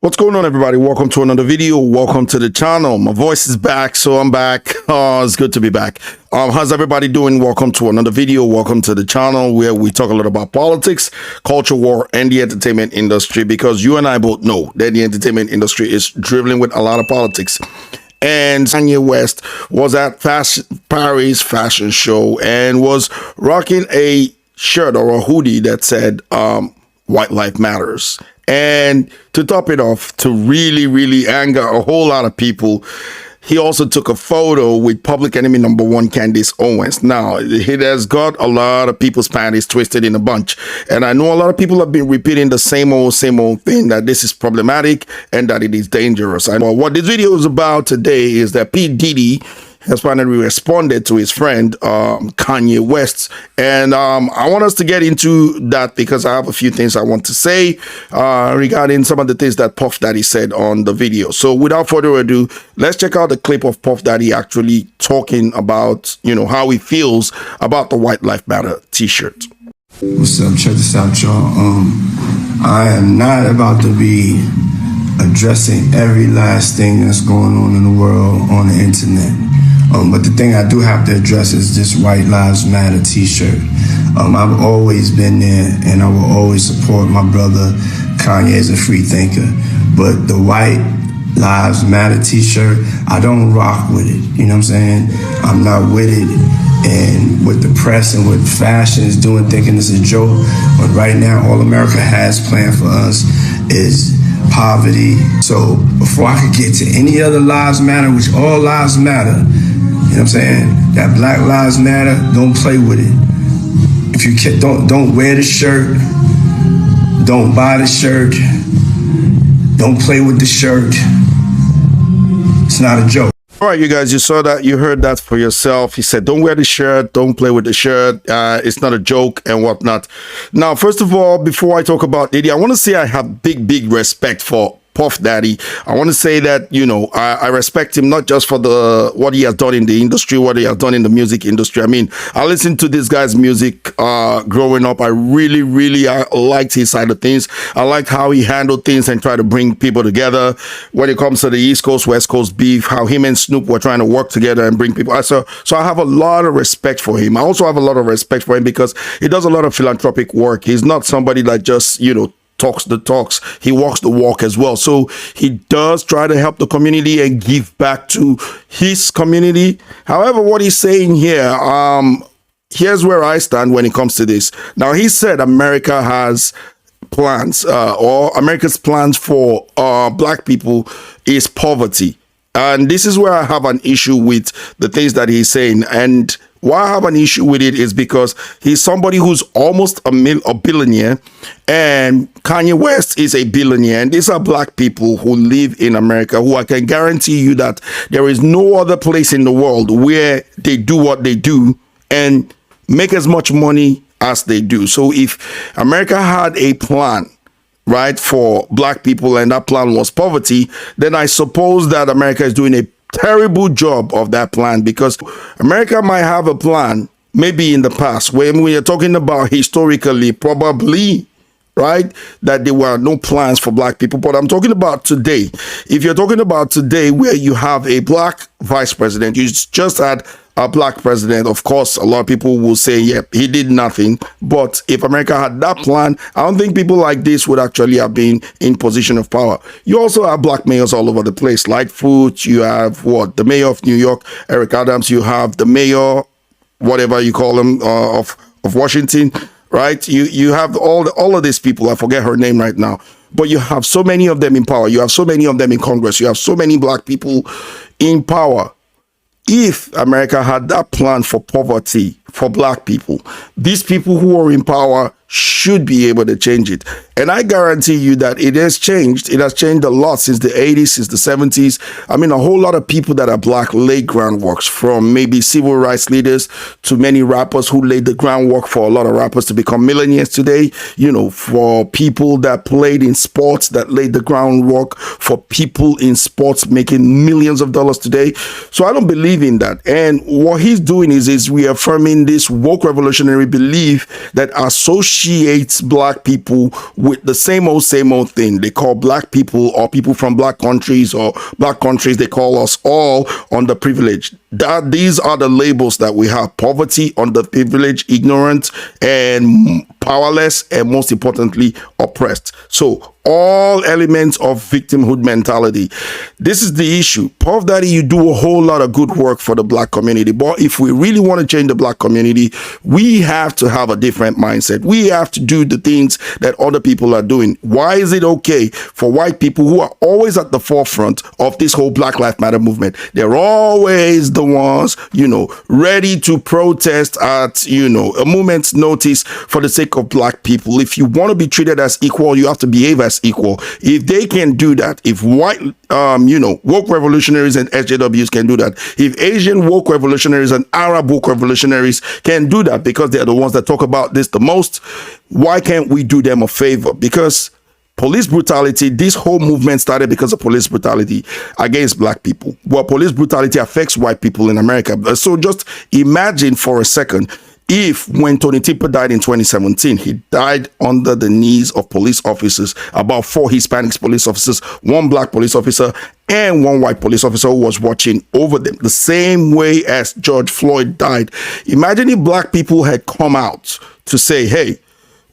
What's going on, everybody? Welcome to another video. Welcome to the channel. My voice is back, so I'm back. Oh, it's good to be back. How's everybody doing? Welcome to another video. Welcome to the channel where we talk a lot about politics, culture war, and the entertainment industry, because you and I both know that the entertainment industry is dribbling with a lot of politics. And Kanye West was at Paris fashion show and was rocking a shirt or a hoodie that said "White Life Matters." And to top it off, to really anger a whole lot of people, he also took a photo with Public Enemy #1 Candace Owens. Now, it has got a lot of people's panties twisted in a bunch. And I know a lot of people have been repeating the same old thing, that this is problematic and that it is dangerous. And what this video is about today is that Diddy has finally responded to his friend Kanye West, and I want us to get into that because I have a few things I want to say regarding some of the things that Puff Daddy said on the video. So without further ado, let's check out the clip of Puff Daddy actually talking about, how he feels about the White Life Matter t-shirt. What's up? Check this out, y'all. I am not about to be addressing every last thing that's going on in the world on the internet. But the thing I do have to address is this White Lives Matter t-shirt. I've always been there and I will always support my brother Kanye as a free thinker. But the White Lives Matter t-shirt, I don't rock with it. You know what I'm saying? I'm not with it. And with the press and what fashion is doing, thinking it's a joke. But right now, all America has planned for us is poverty. So before I could get to any other lives matter, which all lives matter, you know what I'm saying? That Black Lives Matter, don't play with it. If you don't wear the shirt, don't buy the shirt, don't play with the shirt. It's not a joke. All right, you guys, you saw that, you heard that for yourself. He said, don't wear the shirt, don't play with the shirt. It's not a joke and whatnot. Now, first of all, before I talk about Diddy, I want to say I have big respect for Puff Daddy. I want to say that, I respect him not just for what he has done in the industry, what he has done in the music industry. I mean, I listened to this guy's music growing up. I really liked his side of things. I liked how he handled things and tried to bring people together when it comes to the East Coast, West Coast beef, how him and Snoop were trying to work together and bring people. So I have a lot of respect for him. I also have a lot of respect for him because he does a lot of philanthropic work. He's not somebody that just, talks the talks, he walks the walk as well. So he does try to help the community and give back to his community. However, what he's saying here, here's where I stand when it comes to this. Now, he said America has plans, or America's plans for black people is poverty. And this is where I have an issue with the things that he's saying. And why I have an issue with it is because he's somebody who's almost a billionaire, and Kanye West is a billionaire. And these are black people who live in America, who I can guarantee you that there is no other place in the world where they do what they do and make as much money as they do. So if America had a plan, right, for black people, and that plan was poverty, then I suppose that America is doing a terrible job of that plan, because America might have a plan maybe in the past when we are talking about historically, probably, right, that there were no plans for black people. But I'm talking about today. If you're talking about today where you have a black vice president, you just had a black president, of course, a lot of people will say, yep, he did nothing. But if America had that plan, I don't think people like this would actually have been in position of power. You also have black mayors all over the place. Lightfoot, you have the mayor of New York, Eric Adams, you have the mayor, whatever you call him, of Washington, right? You have all of these people. I forget her name right now. But you have so many of them in power. You have so many of them in Congress. You have so many black people in power. If America had that plan for poverty for black people, these people who are in power should be able to change it. And I guarantee you that it has changed. It has changed a lot since the 80s, since the 70s. I mean, a whole lot of people that are black laid groundworks, from maybe civil rights leaders to many rappers who laid the groundwork for a lot of rappers to become millionaires today. For people that played in sports, that laid the groundwork for people in sports making millions of dollars today. So I don't believe in that. And what he's doing is reaffirming in this woke revolutionary belief that associates black people with the same old thing. They call black people, or people from black countries, they call us all underprivileged. That these are the labels that we have: poverty, underprivileged, ignorant, and powerless, and most importantly, oppressed. So all elements of victimhood mentality. This is the issue. Puff Daddy, you do a whole lot of good work for the black community, but if we really want to change the black community, we have to have a different mindset. We have to do the things that other people are doing. Why is it okay for white people who are always at the forefront of this whole Black Lives Matter movement? They're always the ones, ready to protest at, a moment's notice for the sake of black people. If you want to be treated as equal, you have to behave as equal. If they can do that, if white, woke revolutionaries and SJWs can do that, if Asian woke revolutionaries and Arab woke revolutionaries can do that, because they're the ones that talk about this the most, why can't we do them a favor? Because police brutality, this whole movement started because of police brutality against black people. Well, police brutality affects white people in America. So just imagine for a second, if when Tony Tipper died in 2017, he died under the knees of police officers, about 4 Hispanic police officers, 1 black police officer, and 1 white police officer who was watching over them, the same way as George Floyd died. Imagine if black people had come out to say, hey,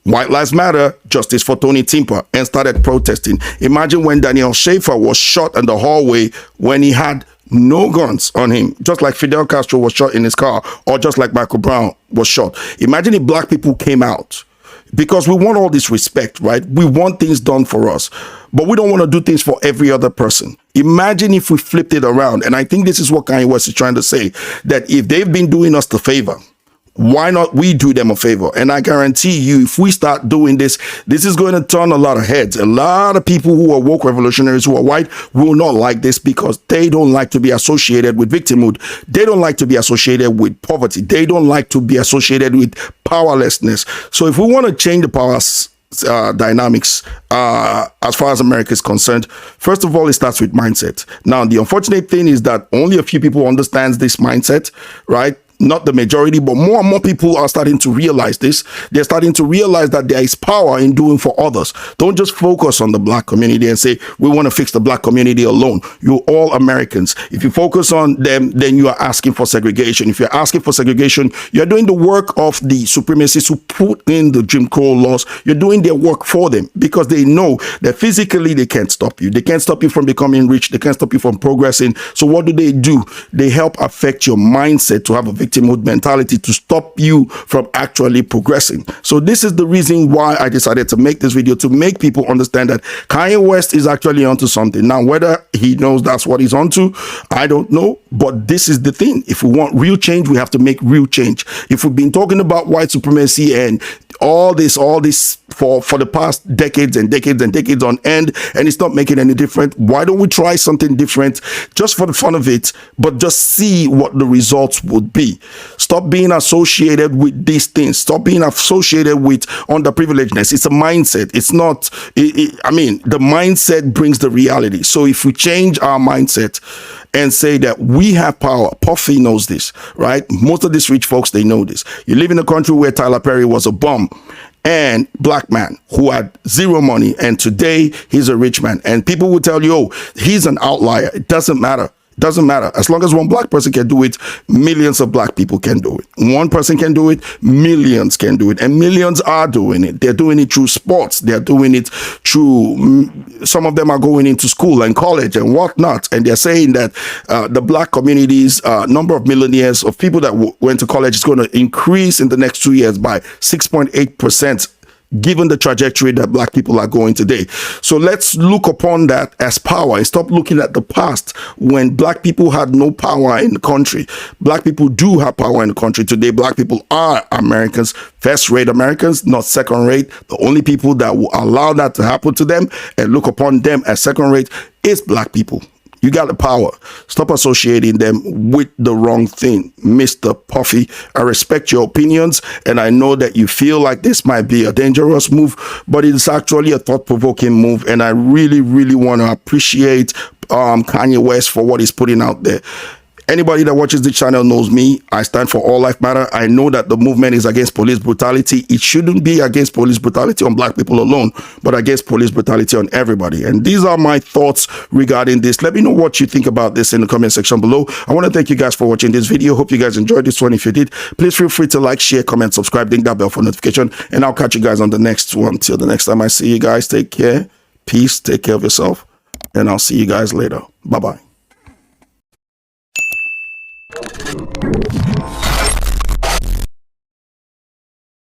White Lives Matter, justice for Tony Timper, and started protesting. Imagine when Daniel Schaefer was shot in the hallway when he had no guns on him, just like Fidel Castro was shot in his car, or just like Michael Brown was shot. Imagine if black people came out, because we want all this respect, right? We want things done for us, but we don't want to do things for every other person. Imagine if we flipped it around. And I think this is what Kanye West is trying to say, that if they've been doing us the favor, why not we do them a favor? And I guarantee you, if we start doing this, this is going to turn a lot of heads. A lot of people who are woke revolutionaries, who are white, will not like this, because they don't like to be associated with victimhood. They don't like to be associated with poverty. They don't like to be associated with powerlessness. So if we want to change the power dynamics as far as America is concerned, first of all, it starts with mindset. Now, the unfortunate thing is that only a few people understands this mindset, right? Not the majority, but more and more people are starting to realize this. They're starting to realize that there is power in doing for others. Don't just focus on the black community and say, we want to fix the black community alone. You're all Americans. If you focus on them, then you are asking for segregation. If you're asking for segregation, you're doing the work of the supremacists who put in the Jim Crow laws. You're doing their work for them, because they know that physically they can't stop you. They can't stop you from becoming rich. They can't stop you from progressing. So what do? They help affect your mindset to have a victimhood mentality, to stop you from actually progressing. So this is the reason why I decided to make this video, to make people understand that Kanye West is actually onto something. Now, whether he knows that's what he's onto, I don't know, but this is the thing. If we want real change, we have to make real change. If we've been talking about white supremacy and all this for the past decades and decades on end, and it's not making any difference, why don't we try something different, just for the fun of it, but just see what the results would be. Stop being associated with these things. Stop being associated with underprivilegedness. It's a mindset. It's not, the mindset brings the reality. So if we change our mindset and say that we have power, Puffy knows this, right? Most of these rich folks, they know this. You live in a country where Tyler Perry was a bum and black man who had zero money, and today he's a rich man. And people will tell you, oh, he's an outlier. It doesn't matter. Doesn't matter. As long as one black person can do it, millions of black people can do it. One person can do it, millions can do it. And millions are doing it. They're doing it through sports. They're doing it through, some of them are going into school and college and whatnot. And they're saying that the black community's number of millionaires, of people that went to college, is going to increase in the next 2 years by 6.8%. Given the trajectory that black people are going today. So let's look upon that as power and stop looking at the past when black people had no power in the country. Black people do have power in the country today. Black people are Americans, first-rate Americans, not second-rate. The only people that will allow that to happen to them and look upon them as second-rate is black people. You got the power. Stop associating them with the wrong thing. Mr. Puffy, I respect your opinions, and I know that you feel like this might be a dangerous move, but it's actually a thought-provoking move, and I really, really want to appreciate Kanye West for what he's putting out there. Anybody that watches this channel knows me. I stand for all life matter. I know that the movement is against police brutality. It shouldn't be against police brutality on black people alone, but against police brutality on everybody. And these are my thoughts regarding this. Let me know what you think about this in the comment section below. I want to thank you guys for watching this video. Hope you guys enjoyed this one. If you did, please feel free to like, share, comment, subscribe, ding that bell for notification, and I'll catch you guys on the next one. Till the next time I see you guys, take care, peace, take care of yourself, and I'll see you guys later. Bye-bye.